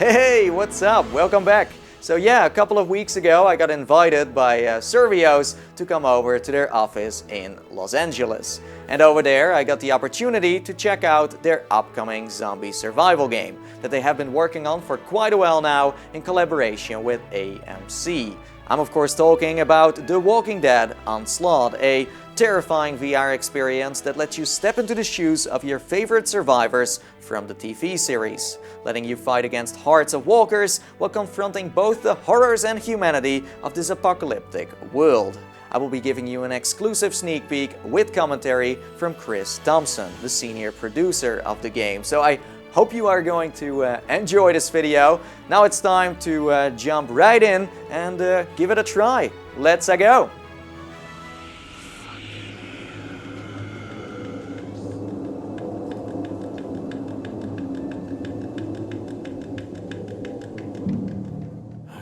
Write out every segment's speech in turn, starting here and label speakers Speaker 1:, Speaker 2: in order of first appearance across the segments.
Speaker 1: Hey, what's up? Welcome back. So yeah, a couple of weeks ago I got invited by Survios to come over to their office in Los Angeles. And over there I got the opportunity to check out their upcoming zombie survival game that they have been working on for quite a while now in collaboration with AMC. I'm of course talking about The Walking Dead Onslaught, a terrifying VR experience that lets you step into the shoes of your favorite survivors from the TV series, letting you fight against hordes of walkers while confronting both the horrors and humanity of this apocalyptic world. I will be giving you an exclusive sneak peek with commentary from Chris Thompson, the senior producer of the game. So I hope you are going to enjoy this video. Now it's time to jump right in and give it a try. Let's go!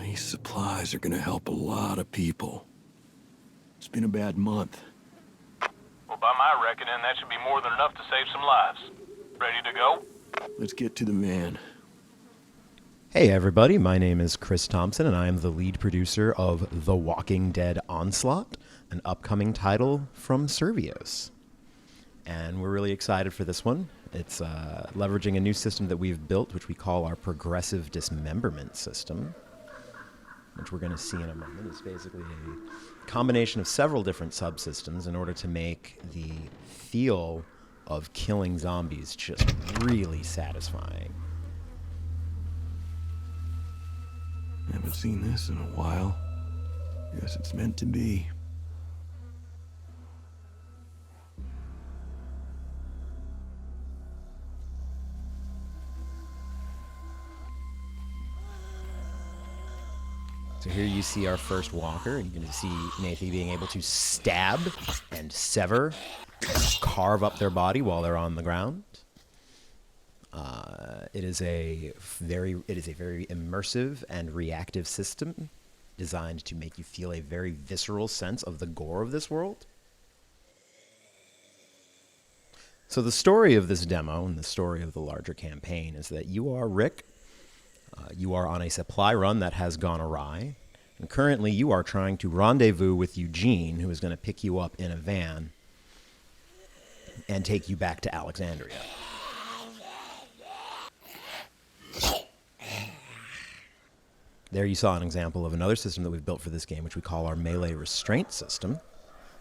Speaker 2: These supplies are gonna help a lot of people. It's been a bad month.
Speaker 3: Well, by my reckoning, that should be more than enough to save some lives. Ready to go?
Speaker 2: Let's get to the van.
Speaker 4: Hey everybody, my name is Chris Thompson and I am the lead producer of The Walking Dead Onslaught, an upcoming title from Survios. And we're really excited for this one. It's leveraging a new system that we've built, which we call our progressive dismemberment system, which we're going to see in a moment. It's basically a combination of several different subsystems in order to make the feel of killing zombies just really satisfying.
Speaker 2: Haven't seen this in a while. Guess it's meant to be.
Speaker 4: So here you see our first walker. You can see Nathie being able to stab and sever and carve up their body while they're on the ground. It is a very immersive and reactive system designed to make you feel a very visceral sense of the gore of this world. So the story of this demo and the story of the larger campaign is that you are Rick. You are on a supply run that has gone awry, and currently you are trying to rendezvous with Eugene, who is going to pick you up in a van and take you back to Alexandria. There you saw an example of another system that we've built for this game, which we call our melee restraint system.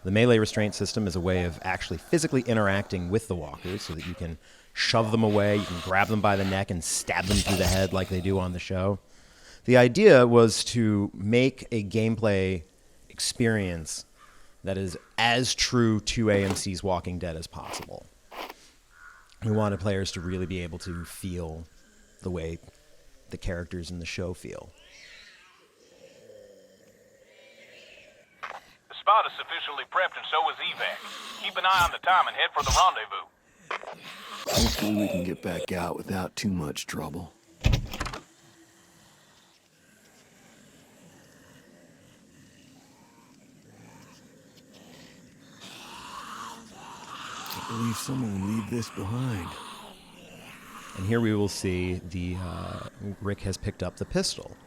Speaker 4: The melee restraint system is a way of actually physically interacting with the walkers so that you can shove them away, you can grab them by the neck and stab them through the head like they do on the show. The idea was to make a gameplay experience that is as true to AMC's Walking Dead as possible. We wanted players to really be able to feel the way the characters in the show feel.
Speaker 3: The spot is sufficiently prepped and so is evac. Keep an eye on the time and head for the rendezvous.
Speaker 2: Hopefully we can get back out without too much trouble. Can't believe someone would leave this behind.
Speaker 4: And here we will see Rick has picked up the pistol.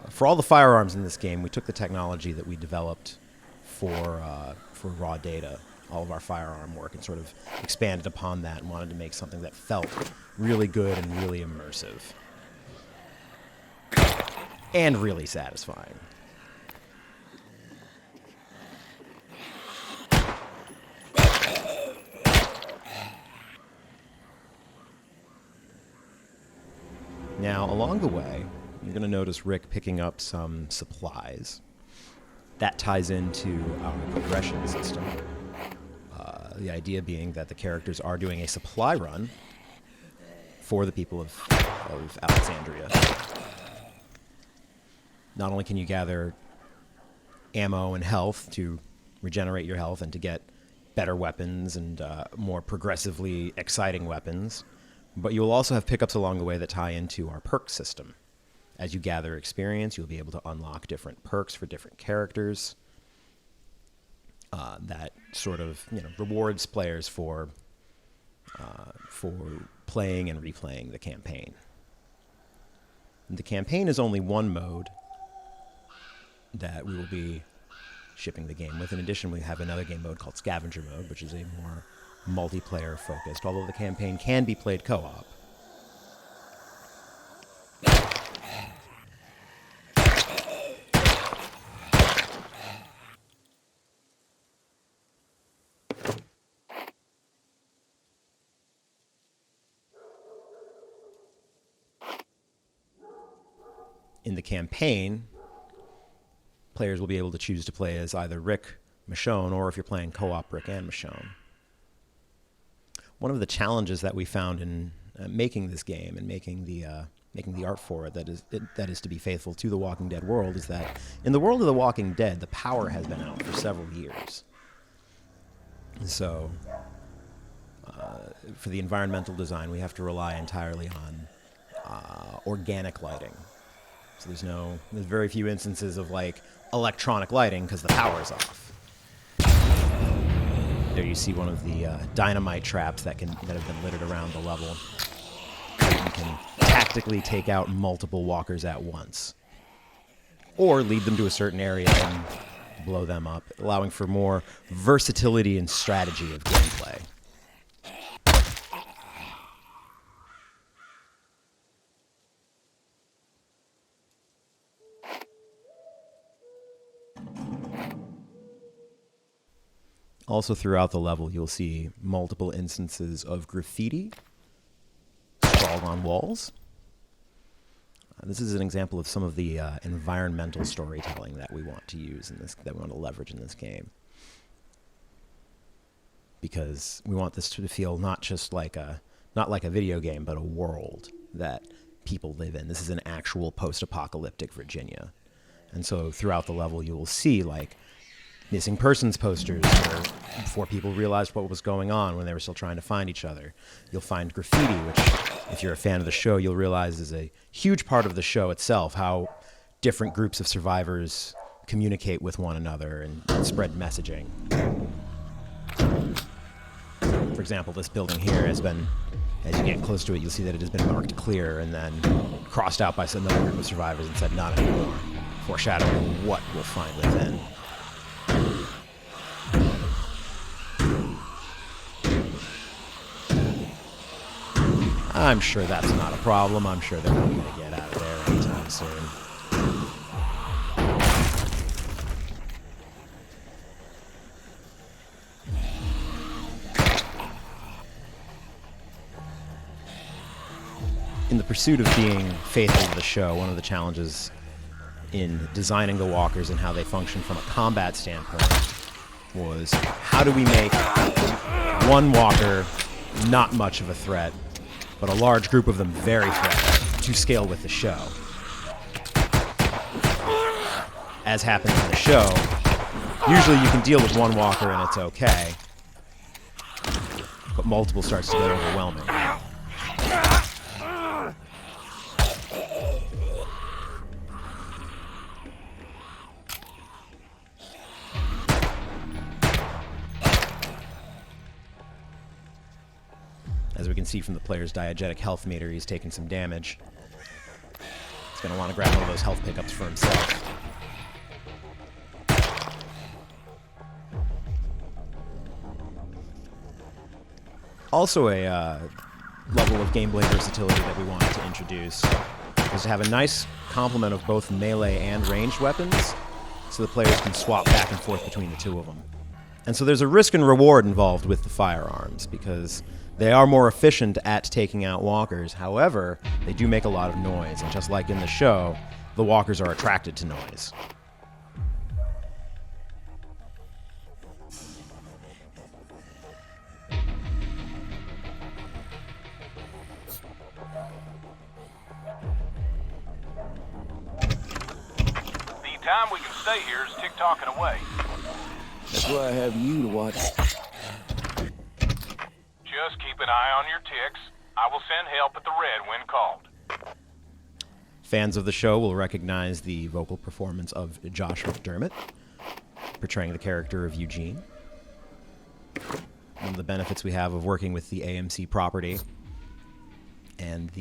Speaker 4: For all the firearms in this game, we took the technology that we developed for raw data, all of our firearm work, and sort of expanded upon that and wanted to make something that felt really good and really immersive. And really satisfying. Now, along the way, you're going to notice Rick picking up some supplies. That ties into our progression system. The idea being that the characters are doing a supply run for the people of Alexandria. Not only can you gather ammo and health to regenerate your health and to get better weapons and more progressively exciting weapons, but you will also have pickups along the way that tie into our perk system. As you gather experience, you'll be able to unlock different perks for different characters. That sort of rewards players for playing and replaying the campaign. The campaign is only one mode that we will be shipping the game with. In addition, we have another game mode called Scavenger mode, which is a more multiplayer focused, although the campaign can be played co-op. In the campaign, players will be able to choose to play as either Rick, Michonne, or if you're playing co-op, Rick and Michonne. One of the challenges that we found in making this game and making the art for it that is to be faithful to the Walking Dead world is that in the world of the Walking Dead, the power has been out for several years. So for the environmental design, we have to rely entirely on organic lighting. So there's very few instances of like electronic lighting because the power's off. There you see one of the dynamite traps that have been littered around the level. You can tactically take out multiple walkers at once, or lead them to a certain area and blow them up, allowing for more versatility and strategy of gameplay. Also throughout the level, you'll see multiple instances of graffiti scrawled on walls. This is an example of some of the environmental storytelling that we want to use in this, that we want to leverage in this game. Because we want this to feel not like a video game, but a world that people live in. This is an actual post-apocalyptic Virginia. And so throughout the level, you will see like missing persons posters before people realized what was going on when they were still trying to find each other. You'll find graffiti, which, if you're a fan of the show, you'll realize is a huge part of the show itself, how different groups of survivors communicate with one another and spread messaging. For example, this building here has been, as you get close to it, you'll see that it has been marked clear and then crossed out by another group of survivors and said not anymore, foreshadowing what we'll find within. I'm sure that's not a problem. I'm sure they're not going to get out of there anytime soon. In the pursuit of being faithful to the show, one of the challenges in designing the walkers and how they function from a combat standpoint was how do we make one walker not much of a threat, but a large group of them very threatening to scale with the show. As happens in the show, usually you can deal with one walker and it's okay, but multiple starts to get overwhelming. As we can see from the player's diegetic health meter, he's taking some damage. He's going to want to grab one of those health pickups for himself. Also a level of gameplay versatility that we wanted to introduce is to have a nice complement of both melee and ranged weapons, so the players can swap back and forth between the two of them. And so there's a risk and reward involved with the firearms, because they are more efficient at taking out walkers. However, they do make a lot of noise, and just like in the show, the walkers are attracted to noise.
Speaker 3: The time we can stay here is tick-tocking away.
Speaker 2: That's why I have you to watch.
Speaker 3: Just keep an eye on your ticks. I will send help at the red when called.
Speaker 4: Fans of the show will recognize the vocal performance of Josh McDermott, portraying the character of Eugene. One of the benefits we have of working with the AMC property And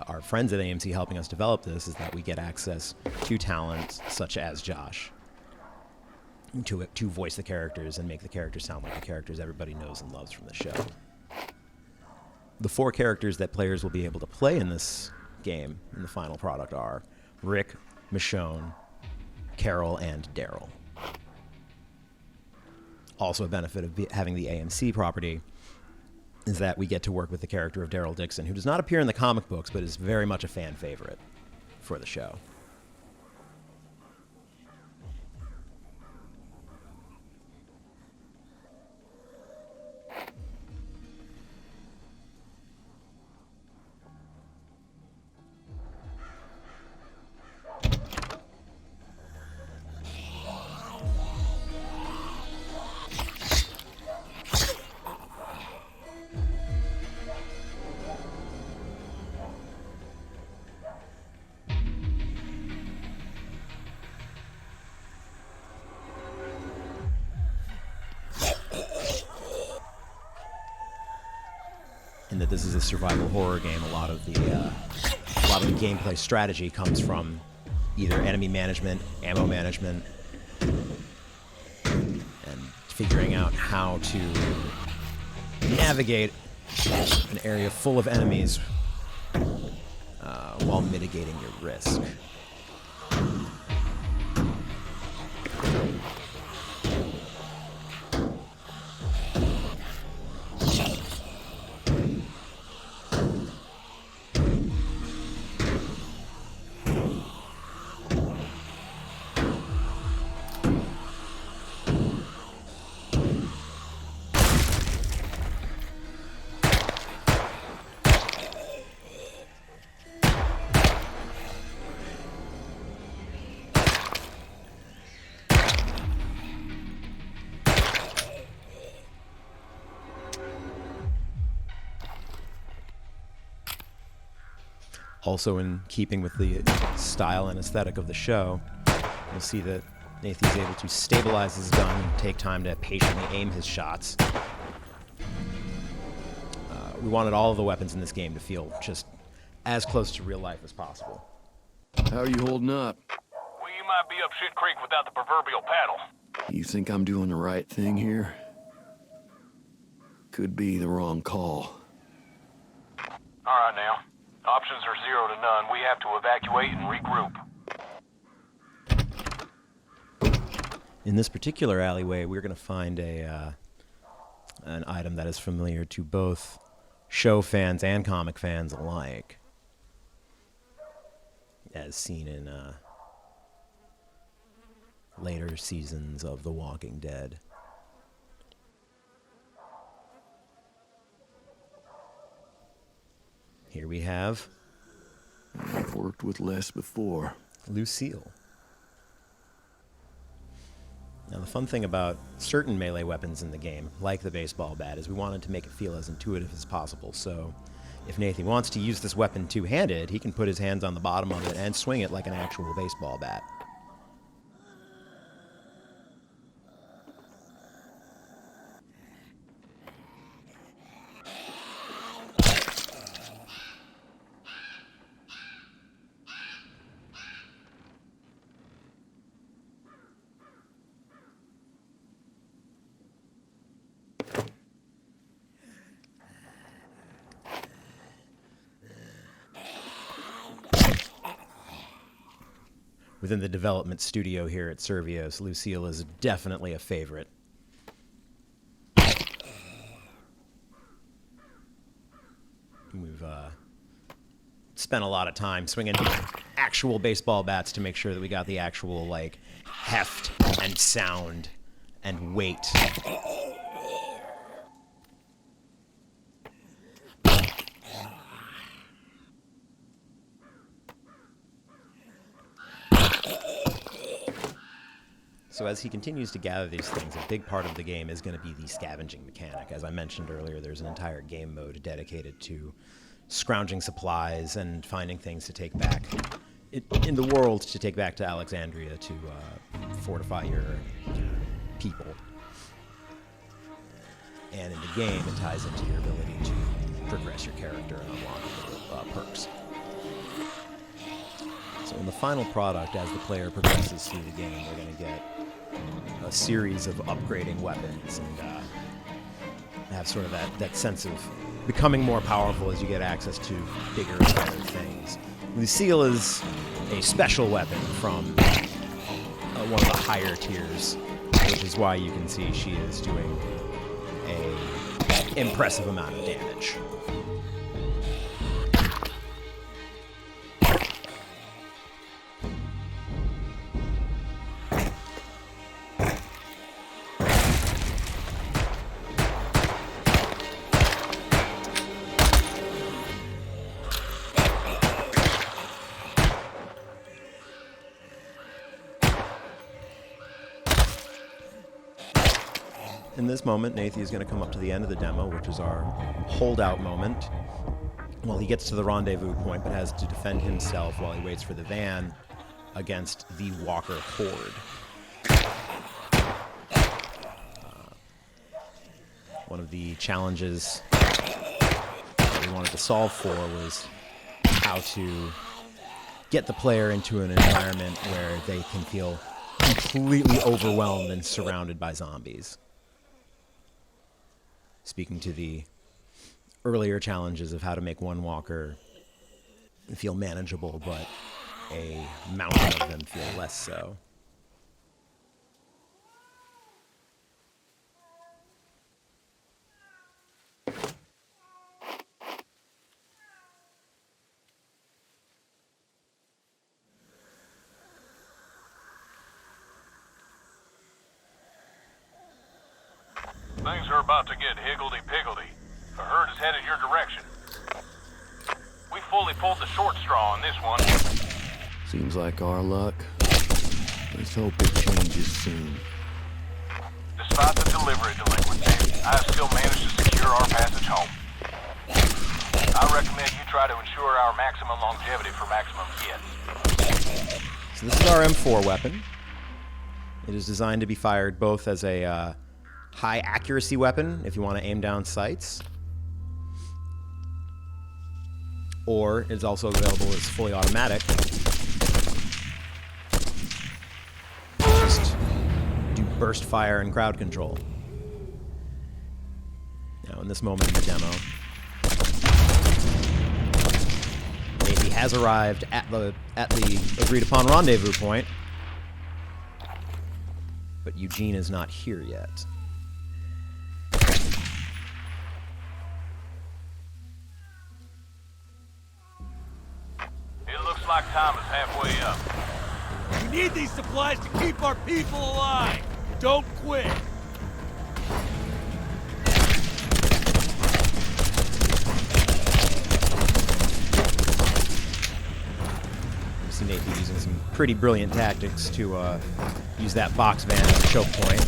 Speaker 4: our friends at AMC helping us develop this is that we get access to talent such as Josh to voice the characters and make the characters sound like the characters everybody knows and loves from the show. The 4 characters that players will be able to play in this game, in the final product, are Rick, Michonne, Carol, and Daryl. Also a benefit of having the AMC property is that we get to work with the character of Daryl Dixon, who does not appear in the comic books, but is very much a fan favorite for the show. And that this is a survival horror game, a lot of the gameplay strategy comes from either enemy management, ammo management, and figuring out how to navigate an area full of enemies while mitigating your risk. Also, in keeping with the style and aesthetic of the show, you'll see that Nathie's able to stabilize his gun and take time to patiently aim his shots. We wanted all of the weapons in this game to feel just as close to real life as possible.
Speaker 2: How are you holding up?
Speaker 3: Well, you might be up shit creek without the proverbial paddle.
Speaker 2: You think I'm doing the right thing here? Could be the wrong call.
Speaker 3: All right, now. Options are 0 to none. We have to evacuate and regroup.
Speaker 4: In this particular alleyway, we're going to find an item that is familiar to both show fans and comic fans alike, as seen in later seasons of The Walking Dead. Here we have
Speaker 2: I've worked with less before.
Speaker 4: Lucille. Now, the fun thing about certain melee weapons in the game, like the baseball bat, is we wanted to make it feel as intuitive as possible. So if Nathie wants to use this weapon two-handed, he can put his hands on the bottom of it and swing it like an actual baseball bat. Within the development studio here at Survios, Lucille is definitely a favorite. We've spent a lot of time swinging actual baseball bats to make sure that we got the actual, like, heft and sound and weight. So as he continues to gather these things, a big part of the game is going to be the scavenging mechanic. As I mentioned earlier, there's an entire game mode dedicated to scrounging supplies and finding things to take back in the world, to take back to Alexandria to fortify your people. And in the game, it ties into your ability to progress your character and unlock perks. So in the final product, as the player progresses through the game, we're going to get a series of upgrading weapons and have sort of that sense of becoming more powerful as you get access to bigger and better things. Lucille is a special weapon from one of the higher tiers, which is why you can see she is doing a impressive amount of damage. In this moment, Nathie is going to come up to the end of the demo, which is our holdout moment. Well, he gets to the rendezvous point, but has to defend himself while he waits for the van against the Walker horde. One of the challenges that we wanted to solve for was how to get the player into an environment where they can feel completely overwhelmed and surrounded by zombies. Speaking to the earlier challenges of how to make one walker feel manageable, but a mountain of them feel less so.
Speaker 3: Things are about to get higgledy-piggledy. The herd is headed your direction. We fully pulled the short straw on this one.
Speaker 2: Seems like our luck. Let's hope it changes soon.
Speaker 3: Despite the delivery delinquency, I still managed to secure our passage home. I recommend you try to ensure our maximum longevity for maximum hits.
Speaker 4: So this is our M4 weapon. It is designed to be fired both as a high accuracy weapon if you want to aim down sights, or it's also available as fully automatic. Just do burst fire and crowd control. Now in this moment in the demo, Nathie has arrived at the agreed upon rendezvous point, but Eugene is not here yet.
Speaker 3: Like time is halfway up.
Speaker 5: We need these supplies to keep our people alive. Don't quit.
Speaker 4: You see Nathie using some pretty brilliant tactics to use that box van as a choke point.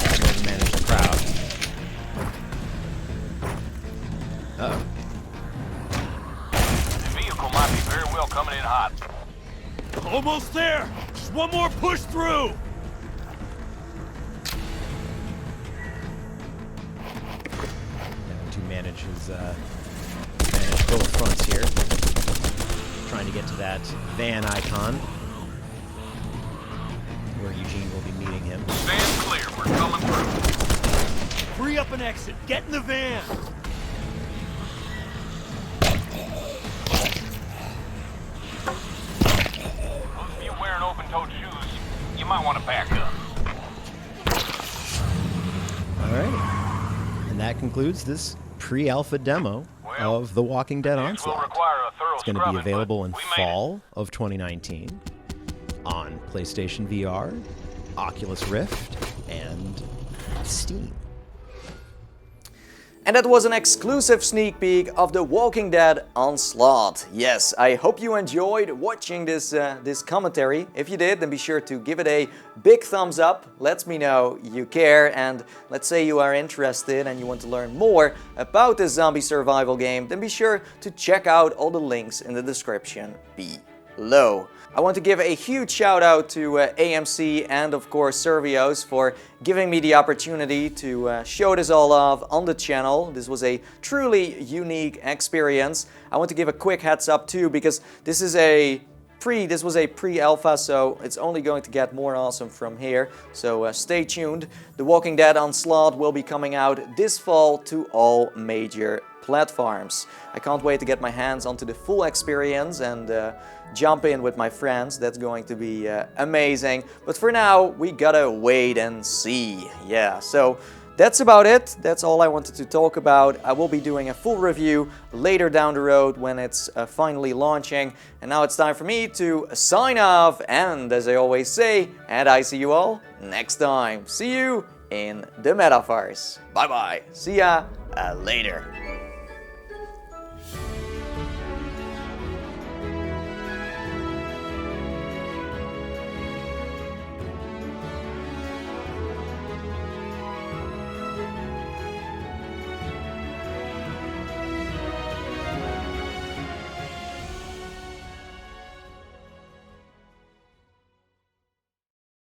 Speaker 4: To manage the crowd. Uh-oh.
Speaker 3: Might be very well coming in hot.
Speaker 5: Almost there. Just one more push through.
Speaker 4: To manage both fronts here. Trying to get to that van icon where Eugene will be meeting him.
Speaker 3: Stand clear. We're coming through.
Speaker 5: Free up an exit. Get in the van.
Speaker 3: Open-toed shoes, you might want to back up.
Speaker 4: Alright. And that concludes this pre-alpha demo of The Walking Dead Onslaught. It's going to be available in fall of 2019 on PlayStation VR, Oculus Rift, and Steam.
Speaker 1: And that was an exclusive sneak peek of The Walking Dead Onslaught. Yes, I hope you enjoyed watching this commentary. If you did, then be sure to give it a big thumbs up. Let me know you care, and let's say you are interested and you want to learn more about this zombie survival game, then be sure to check out all the links in the description below. below. I want to give a huge shout out to AMC and of course Survios for giving me the opportunity to show this all off on the channel. This was a truly unique experience. I want to give a quick heads up too, because this was a pre-alpha, so it's only going to get more awesome from here. So stay tuned. The Walking Dead Onslaught will be coming out this fall to all major platforms. I can't wait to get my hands onto the full experience and jump in with my friends. That's going to be amazing. But for now, we gotta wait and see. Yeah, so that's about it. That's all I wanted to talk about. I will be doing a full review later down the road when it's finally launching. And now it's time for me to sign off. And as I always say, and I see you all next time. See you in the metaverse. Bye bye. See ya later.